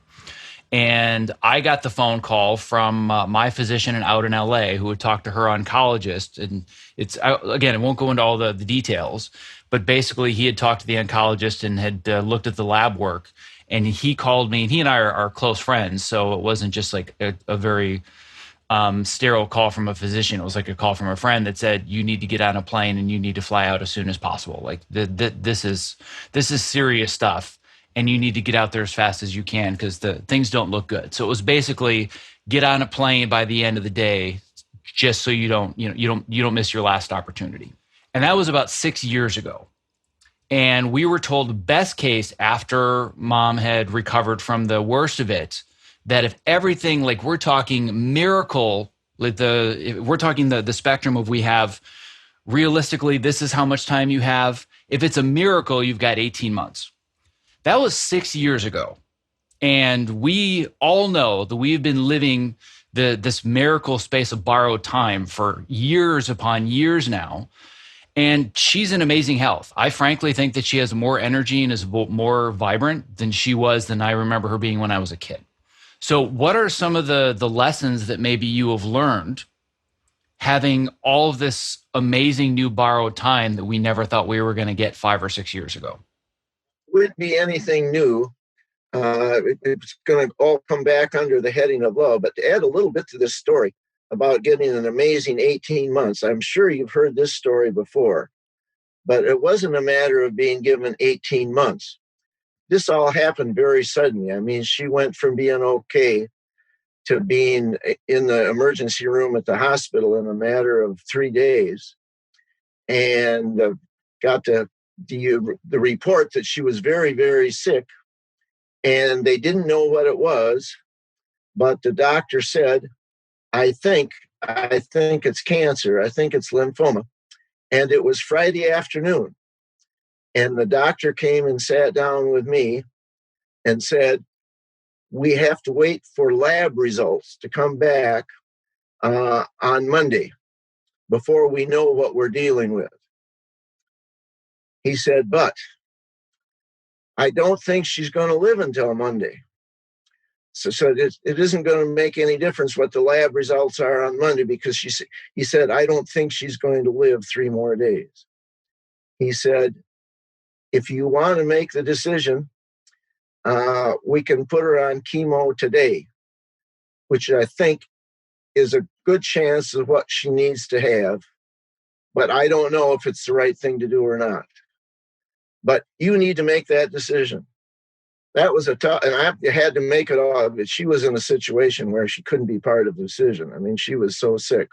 And I got the phone call from my physician out in LA who had talked to her oncologist. And again, it won't go into all the details, but basically he had talked to the oncologist and had looked at the lab work. And he called me, and he and I are close friends. So it wasn't just like a very sterile call from a physician. It was like a call from a friend that said, you need to get on a plane and you need to fly out as soon as possible. Like this is serious stuff. And you need to get out there as fast as you can because the things don't look good. So it was basically get on a plane by the end of the day, just so you don't miss your last opportunity. And that was about 6 years ago. And we were told the best case after mom had recovered from the worst of it, that if everything, like we're talking miracle, like we're talking the spectrum of we have realistically, this is how much time you have. If it's a miracle, you've got 18 months. That was 6 years ago. And we all know that we've been living this miracle space of borrowed time for years upon years now. And she's in amazing health. I frankly think that she has more energy and is more vibrant than she was than I remember her being when I was a kid. So what are some of the lessons that maybe you have learned having all of this amazing new borrowed time that we never thought we were going to get 5 or 6 years ago? Wouldn't be anything new. It's going to all come back under the heading of love. But to add a little bit to this story about getting an amazing 18 months, I'm sure you've heard this story before, but it wasn't a matter of being given 18 months. This all happened very suddenly. I mean, she went from being okay to being in the emergency room at the hospital in a matter of 3 days, and got the report that she was very, very sick, and they didn't know what it was, but the doctor said, I think it's cancer. I think it's lymphoma. And it was Friday afternoon. And the doctor came and sat down with me and said, we have to wait for lab results to come back on Monday before we know what we're dealing with. He said, but I don't think she's going to live until Monday. So it isn't going to make any difference what the lab results are on Monday because he said, I don't think she's going to live 3 more days. He said, if you want to make the decision, we can put her on chemo today, which I think is a good chance of what she needs to have. But I don't know if it's the right thing to do or not. But you need to make that decision. That was a tough, and I had to make it all, but she was in a situation where she couldn't be part of the decision. I mean, she was so sick.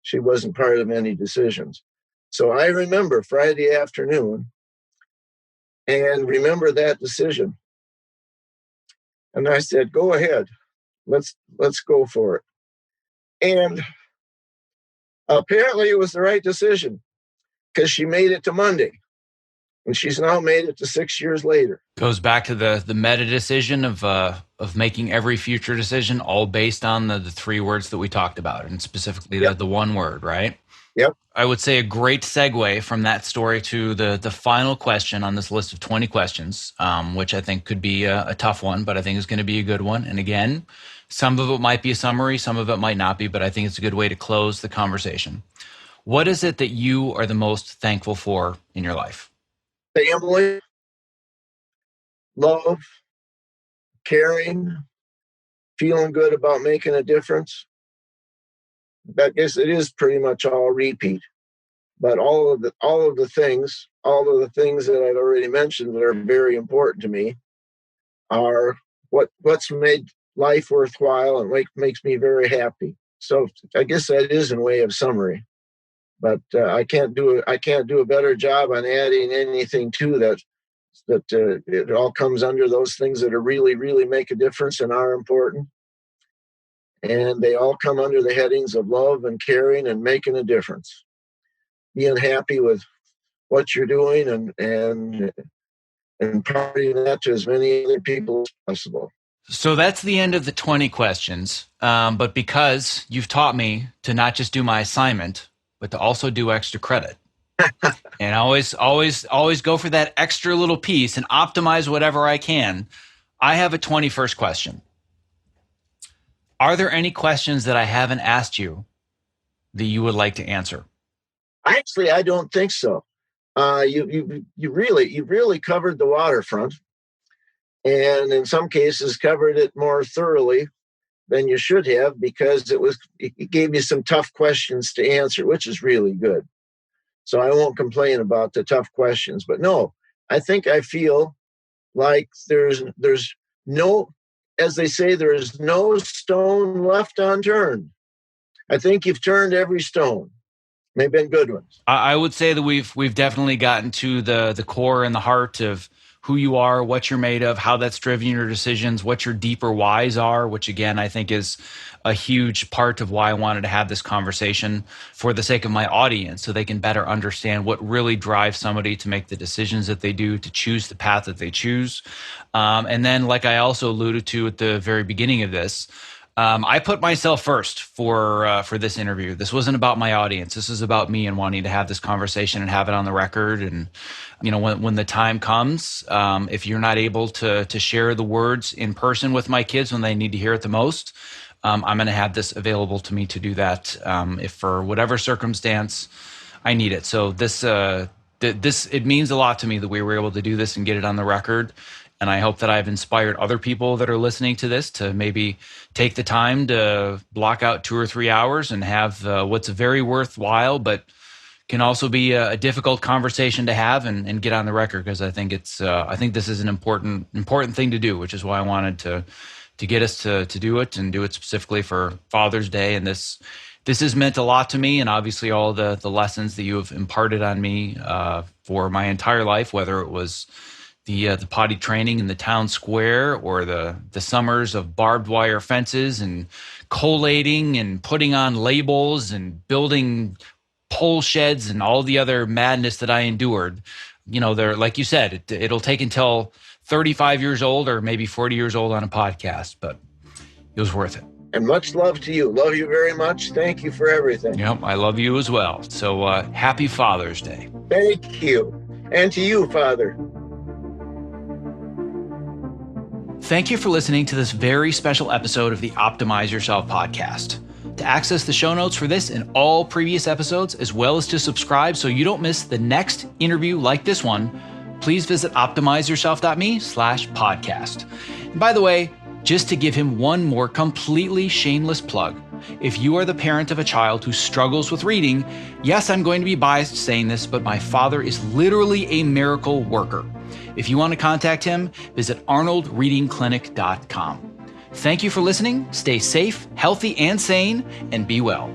She wasn't part of any decisions. So I remember Friday afternoon and remember that decision. And I said, go ahead. Let's go for it. And apparently it was the right decision because she made it to Monday. And she's now made it to 6 years later. Goes back to the meta decision of making every future decision all based on the 3 words that we talked about, and specifically the one word, right? Yep. I would say a great segue from that story to the final question on this list of 20 questions, which I think could be a tough one, but I think is going to be a good one. And again, some of it might be a summary, some of it might not be, but I think it's a good way to close the conversation. What is it that you are the most thankful for in your life? Family, love, caring, feeling good about making a difference. I guess it is pretty much all repeat, but all of the things that I've already mentioned that are very important to me are what's made life worthwhile and makes me very happy. So I guess that is in a way of summary. But I can't do a better job on adding anything to that it all comes under those things that are really, really make a difference and are important. And they all come under the headings of love and caring and making a difference. Being happy with what you're doing and imparting that to as many other people as possible. So that's the end of the 20 questions. But because you've taught me to not just do my assignment, but to also do extra credit. And always go for that extra little piece and optimize whatever I can. I have a 21st question. Are there any questions that I haven't asked you that you would like to answer? Actually, I don't think so. You really covered the waterfront, and in some cases covered it more thoroughly than you should have, because it gave you some tough questions to answer, which is really good. So I won't complain about the tough questions. But no, I feel like there's no, as they say, there is no stone left unturned. I think you've turned every stone. They've been good ones. I would say that we've definitely gotten to the core and the heart of who you are, what you're made of, how that's driven your decisions, what your deeper whys are, which again, I think is a huge part of why I wanted to have this conversation for the sake of my audience, so they can better understand what really drives somebody to make the decisions that they do, to choose the path that they choose. And then, like I also alluded to at the very beginning of this, I put myself first for this interview. This wasn't about my audience. This is about me and wanting to have this conversation and have it on the record. And when the time comes, if you're not able to share the words in person with my kids when they need to hear it the most, I'm going to have this available to me to do that if for whatever circumstance I need it. So this it means a lot to me that we were able to do this and get it on the record. And I hope that I've inspired other people that are listening to this to maybe take the time to block out 2 or 3 hours and have what's very worthwhile, but can also be a difficult conversation to have and get on the record, because I think this is an important thing to do, which is why I wanted to get us to do it and do it specifically for Father's Day. And this has meant a lot to me, and obviously all the lessons that you have imparted on me for my entire life, whether it was the potty training in the town square, or the summers of barbed wire fences and collating and putting on labels and building pole sheds and all the other madness that I endured. They're, like you said, it'll take until 35 years old or maybe 40 years old on a podcast, but it was worth it. And much love to you. Love you very much. Thank you for everything. Yep, I love you as well. So happy Father's Day. Thank you. And to you, Father. Thank you for listening to this very special episode of the Optimize Yourself podcast. To access the show notes for this and all previous episodes, as well as to subscribe so you don't miss the next interview like this one, please visit optimizeyourself.me/podcast. And by the way, just to give him one more completely shameless plug, if you are the parent of a child who struggles with reading, yes, I'm going to be biased saying this, but my father is literally a miracle worker. If you want to contact him, visit arnoldreadingclinic.com. Thank you for listening. Stay safe, healthy, and sane, and be well.